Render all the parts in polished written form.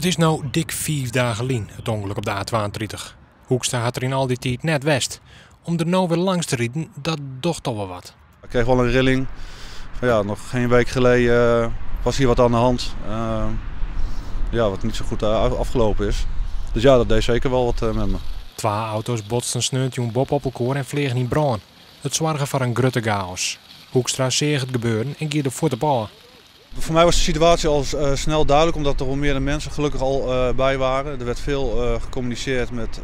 Het is nou dik 5 dagen geleden, het ongeluk op de A32. Hoekstra had er in al die tijd net west. Om er nou weer langs te rijden, dat docht toch wel wat. Ik kreeg wel een rilling. Ja, nog geen week geleden was hier wat aan de hand. Wat niet zo goed afgelopen is. Dus ja, dat deed zeker wel wat met me. 2 auto's botsten sneeuwt een Bob op elkaar en vliegen in brand. Het zorgen voor een grote chaos. Hoekstra zag het gebeuren en ging er voor de bal. Voor mij was de situatie al snel duidelijk, omdat er al meerdere mensen gelukkig al bij waren. Er werd veel gecommuniceerd met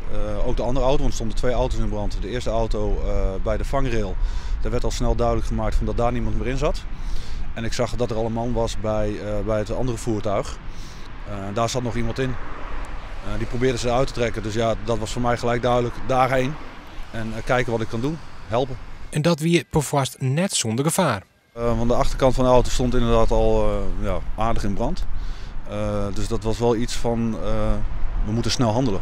ook de andere auto, want er stonden 2 auto's in brand. De eerste auto bij de vangrail, daar werd al snel duidelijk gemaakt dat daar niemand meer in zat. En ik zag dat er al een man was bij het andere voertuig. Daar zat nog iemand in. Die probeerden ze uit te trekken, dus ja, dat was voor mij gelijk duidelijk daarheen. En kijken wat ik kan doen, helpen. En dat weer vast net zonder gevaar. Want de achterkant van de auto stond inderdaad al aardig in brand. Dus dat was wel iets van, we moeten snel handelen.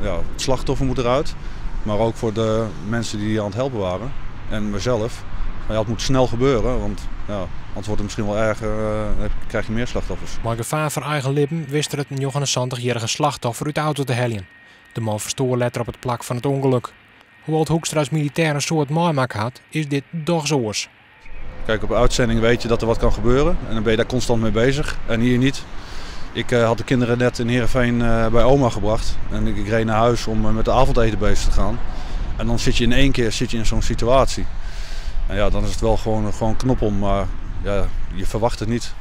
Het slachtoffer moet eruit, maar ook voor de mensen die aan het helpen waren. En mezelf. Het moet snel gebeuren, want anders wordt het misschien wel erger, dan krijg je meer slachtoffers. Maar gevaar voor eigen lippen wist er het een 79-jarige slachtoffer uit de auto te heljen. De man verstoor letter op het plak van het ongeluk. Hoewel het Hoekstra's militair een soort maaimak had, is dit toch zoers. Kijk, op uitzending weet je dat er wat kan gebeuren en dan ben je daar constant mee bezig. En hier niet. Ik had de kinderen net in Heerenveen bij oma gebracht en ik reed naar huis om met de avondeten bezig te gaan. En dan zit je in één keer in zo'n situatie. En ja, dan is het wel gewoon knop om, maar ja, je verwacht het niet.